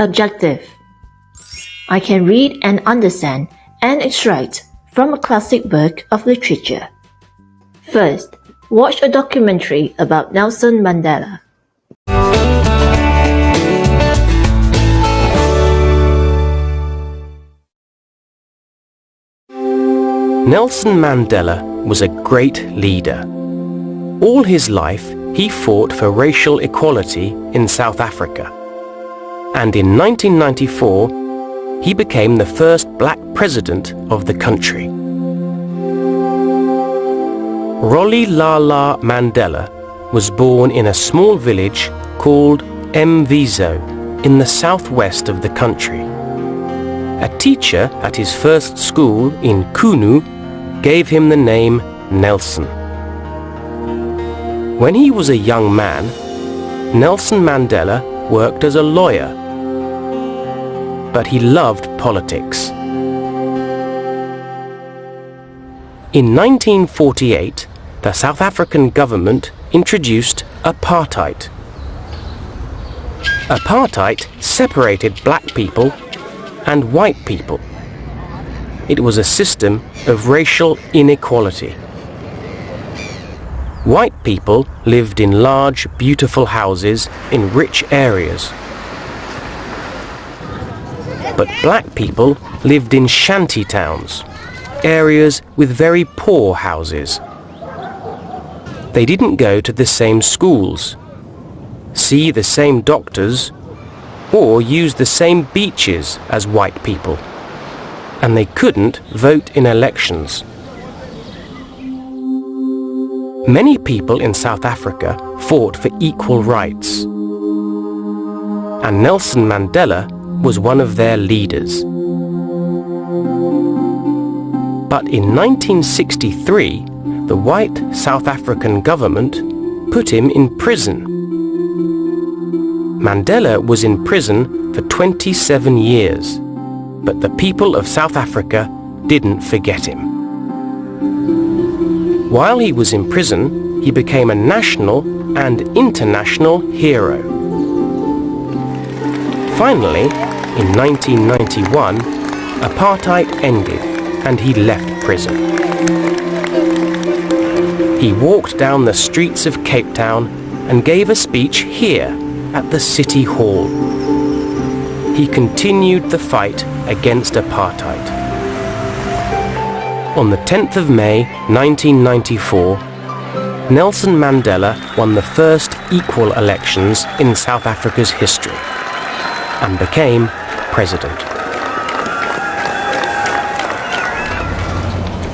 Objective. I can read and understand and extract from a classic work of literature. First, watch a documentary about Nelson Mandela. Nelson Mandela was a great leader. All his life, he fought for racial equality in South Africa. And in 1994, he became the first black president of the country. Rolihlahla Mandela was born in a small village called Mvizo in the southwest of the country. A teacher at his first school in Kunu gave him the name Nelson. When he was a young man, Nelson Mandela worked as a lawyer, but he loved politics. In 1948, the South African government introduced apartheid. Apartheid separated black people and white people. It was a system of racial inequality. White people lived in large, beautiful houses in rich areas. But black people lived in shanty towns, areas with very poor houses. They didn't go to the same schools, see the same doctors, or use the same beaches as white people. And they couldn't vote in elections. Many people in South Africa fought for equal rights. And Nelson Mandela was one of their leaders. But in 1963, the white South African government put him in prison. Mandela was in prison for 27 years. But the people of South Africa didn't forget him. While he was in prison, he became a national and international hero. Finally, in 1991, apartheid ended and he left prison. He walked down the streets of Cape Town and gave a speech here at the City Hall. He continued the fight against apartheid. On the 10th of May 1994, Nelson Mandela won the first equal elections in South Africa's history and became president.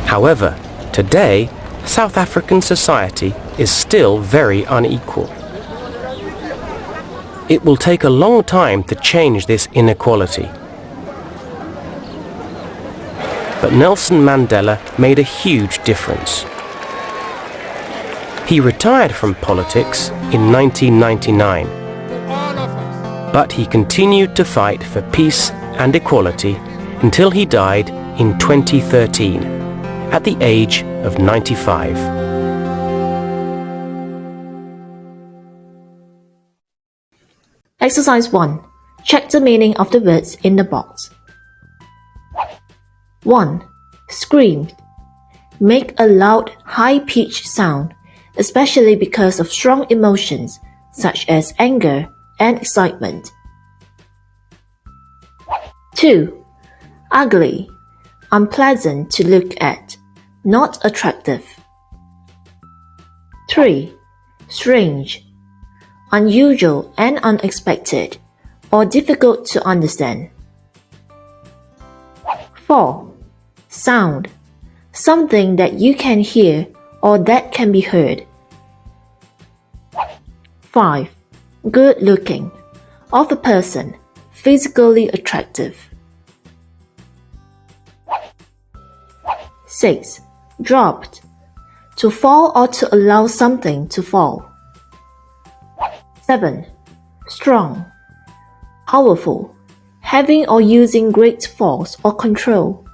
However, today, South African society is still very unequal. It will take a long time to change this inequality. But Nelson Mandela made a huge difference. He retired from politics in 1999, but he continued to fight for peace and equality until he died in 2013 at the age of 95. Exercise 1. Check the meaning of the words in the box. 1. Screamed. Make a loud, high-pitched sound, especially because of strong emotions such as anger and excitement. 2. Ugly. Unpleasant to look at, not attractive. 3. Strange. Unusual and unexpected, or difficult to understand. 4. Sound. Something that you can hear or that can be heard. 5. Good looking. Of a person, physically attractive. 6. Dropped. To fall or to allow something to fall. 7. Strong. Powerful. Having or using great force or control.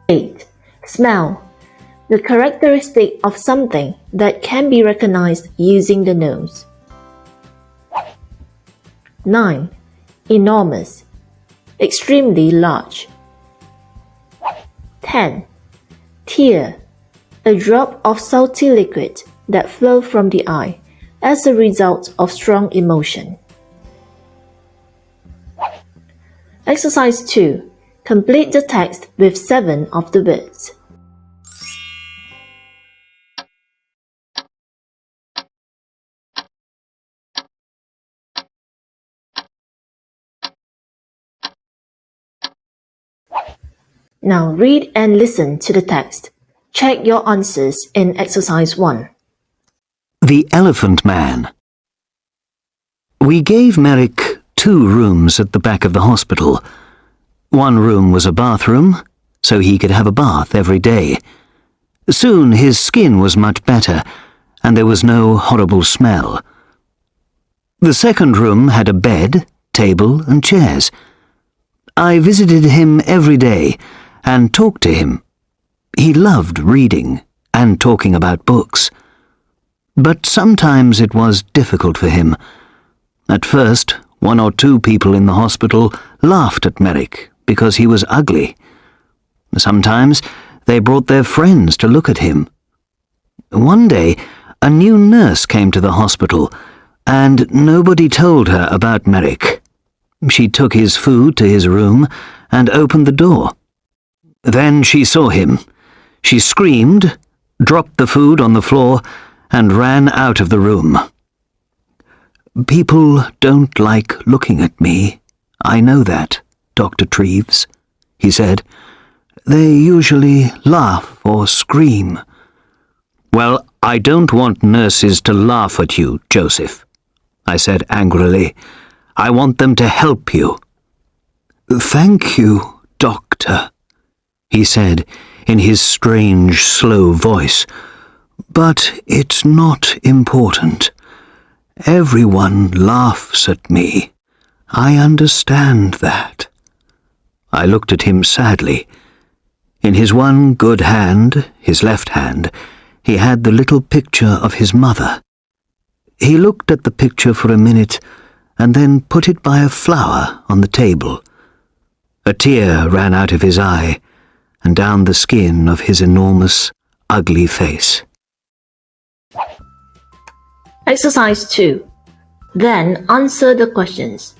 8. Smell. The characteristic of something that can be recognized using the nose. 9. enormous, extremely large. 10. Tear, a drop of salty liquid that flows from the eye as a result of strong emotion. Exercise 2. Complete the text with 7 of the words. Now read and listen to the text. Check your answers in exercise 1. The Elephant Man. We gave Merrick 2 rooms at the back of the hospital. One room was a bathroom, so he could have a bath every day. Soon his skin was much better, and there was no horrible smell. The second room had a bed, table, and chairs. I visited him every day and talked to him. He loved reading and talking about books. But sometimes it was difficult for him. At first, 1 or 2 people in the hospital laughed at Merrick because he was ugly. Sometimes they brought their friends to look at him. One day, a new nurse came to the hospital, and nobody told her about Merrick. She took his food to his room and opened the door. Then she saw him. She screamed, dropped the food on the floor, and ran out of the room. People don't like looking at me. I know that, Dr. Treves, he said. They usually laugh or scream. Well, I don't want nurses to laugh at you, Joseph, I said angrily. I want them to help you. Thank you, Doctor, he said in his strange, slow voice. But it's not important. Everyone laughs at me. I understand that. I looked at him sadly. In his one good hand, his left hand, he had the little picture of his mother. He looked at the picture for a minute and then put it by a flower on the table. A tear ran out of his eye and down the skin of his enormous, ugly face. Exercise 2. Then answer the questions.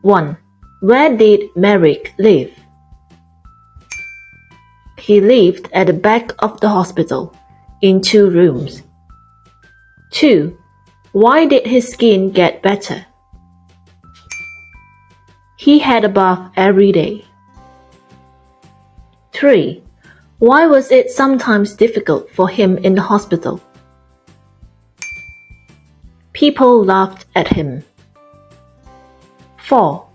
1. Where did Merrick live? He lived at the back of the hospital, in 2 rooms. 2. Why did his skin get better? He had a bath every day. 3. Why was it sometimes difficult for him in the hospital? People laughed at him. 4.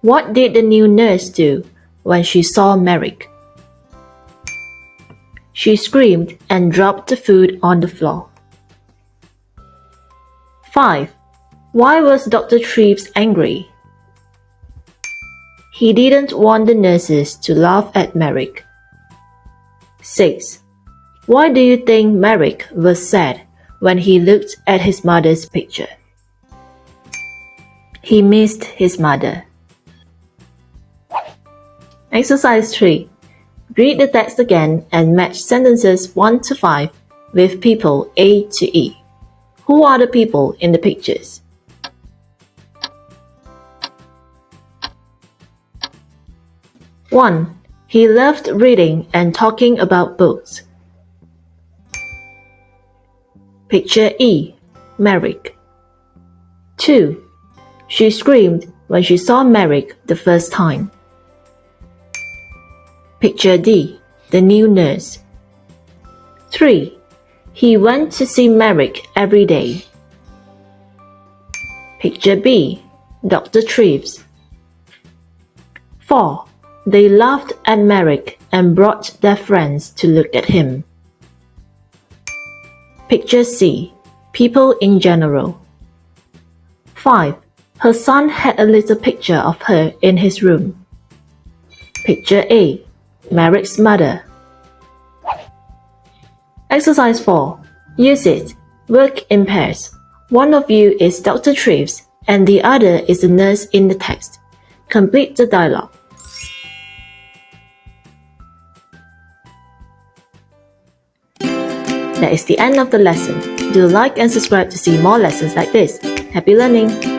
What did the new nurse do when she saw Merrick? She screamed and dropped the food on the floor. 5. Why was Dr. Treves angry? He didn't want the nurses to laugh at Merrick. 6. Why do you think Merrick was sad when he looked at his mother's picture? He missed his mother. Exercise 3. Read the text again and match sentences 1 to 5 with people A to E. Who are the people in the pictures? 1. He loved reading and talking about books. Picture E. Merrick. 2. She screamed when she saw Merrick the first time. Picture D. The new nurse. 3. He went to see Merrick every day. Picture B. Dr. Treves. 4. They laughed at Merrick and brought their friends to look at him. Picture C. People in general. 5. Her son had a little picture of her in his room. Picture A. Merrick's mother. Exercise 4. Use it. Work in pairs. One of you is Dr. Treves and the other is the nurse in the text. Complete the dialogue. That is the end of the lesson. Do like and subscribe to see more lessons like this. Happy learning!